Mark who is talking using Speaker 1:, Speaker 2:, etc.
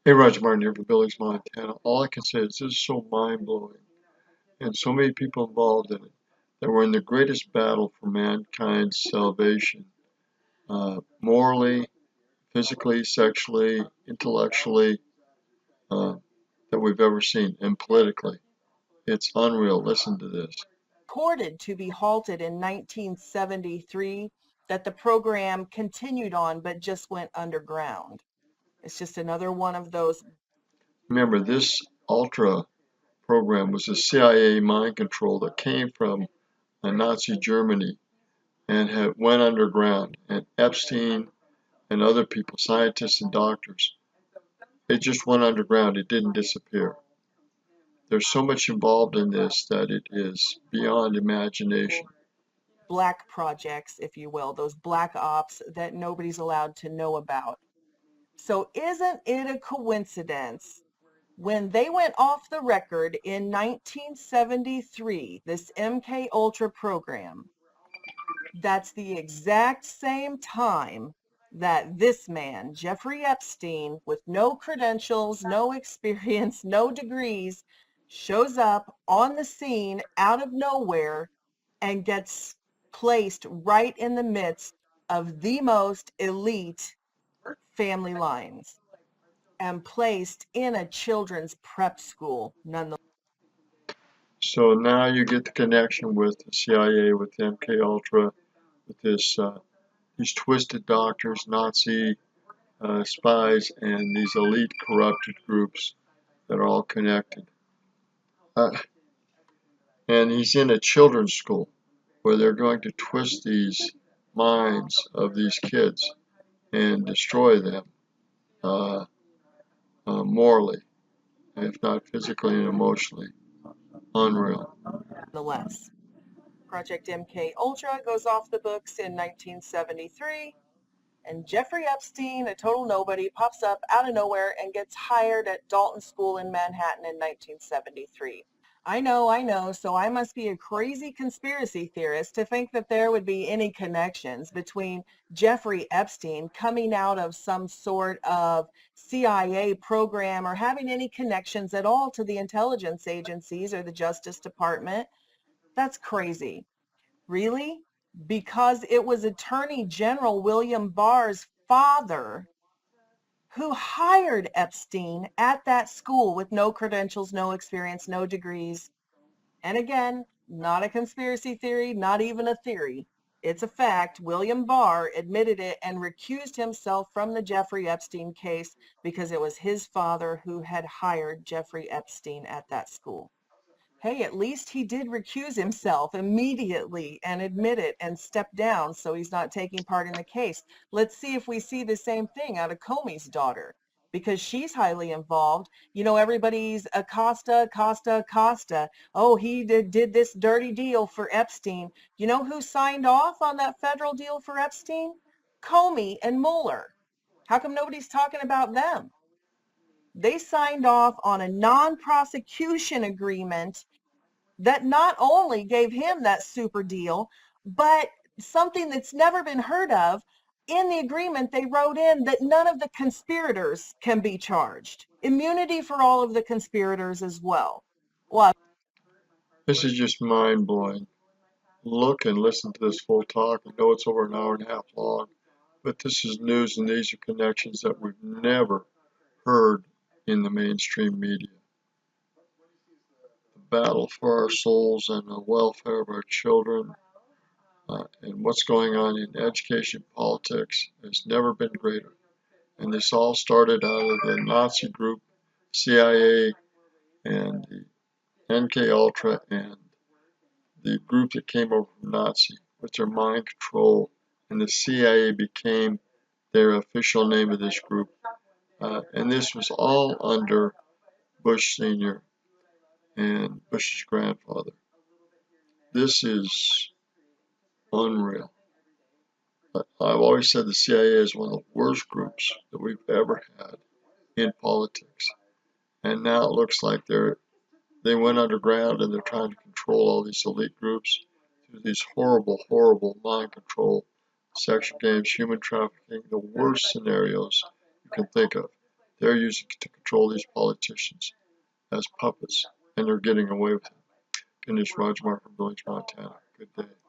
Speaker 1: Hey, Roger Martin here for Billings, Montana. All I can say is this is so mind-blowing and so many people involved in it that we're in the greatest battle for mankind's salvation, morally, physically, sexually, intellectually, uh, that we've ever seen, and politically. It's unreal. Listen to this.
Speaker 2: Reported to be halted in 1973, that the program continued on but just went underground. It's just another one of those.
Speaker 1: Remember, this Ultra program was a CIA mind control that came from Nazi Germany and went underground. And Epstein and other people, scientists and doctors, it just went underground. It didn't disappear. There's so much involved in this that it is beyond imagination.
Speaker 2: Black projects, if you will, those black ops that nobody's allowed to know about. So isn't it a coincidence when they went off the record in 1973, this MK Ultra program, that's the exact same time that this man, Jeffrey Epstein, with no credentials, no experience, no degrees, shows up on the scene out of nowhere and gets placed right in the midst of the most elite family lines and placed in a children's prep school, nonetheless.
Speaker 1: So now you get the connection with the CIA, with MK Ultra, with these twisted doctors, Nazi spies, and these elite corrupted groups that are all connected. Uh, and he's in a children's school where they're going to twist these minds of these kids and destroy them uh, morally, if not physically and emotionally. Unreal.
Speaker 2: Project MK Ultra goes off the books in 1973, and Jeffrey Epstein, a total nobody, pops up out of nowhere and gets hired at Dalton School in Manhattan in 1973. I know. So I must be a crazy conspiracy theorist to think that there would be any connections between Jeffrey Epstein coming out of some sort of CIA program or having any connections at all to the intelligence agencies or the Justice Department. That's crazy. Really? Because it was Attorney General William Barr's father who hired Epstein at that school with no credentials, no experience, no degrees. And again, not a conspiracy theory, not even a theory. It's a fact. William Barr admitted it and recused himself from the Jeffrey Epstein case because it was his father who had hired Jeffrey Epstein at that school. Hey, at least he did recuse himself immediately and admit it and step down so he's not taking part in the case. Let's see if we see the same thing out of Comey's daughter, because she's highly involved. You know, everybody's Acosta, Costa, Costa. Oh, he did this dirty deal for Epstein. You know who signed off on that federal deal for Epstein? Comey and Mueller. How come nobody's talking about them? They signed off on a non-prosecution agreement that not only gave him that super deal, but something that's never been heard of. In the agreement, they wrote in that none of the conspirators can be charged. Immunity for all of the conspirators as well. Well,
Speaker 1: This is just mind blowing. Look and listen to this full talk. I know it's over an hour and a half long, but this is news and these are connections that we've never heard in the mainstream media. The battle for our souls and the welfare of our children and what's going on in education politics has never been greater. And this all started out of the Nazi group, CIA, and the NK Ultra, and the group that came over from Nazi with their mind control, and the CIA became their official name of this group. And this was all under Bush Sr. and Bush's grandfather. This is unreal. I've always said the CIA is one of the worst groups that we've ever had in politics. And now it looks like they went underground and they're trying to control all these elite groups through these horrible, horrible mind control, sexual games, human trafficking, the worst scenarios you can think of. They're using to control these politicians as puppets, and they're getting away with it. Again, this is Roger Mark from Village, Montana. Good day.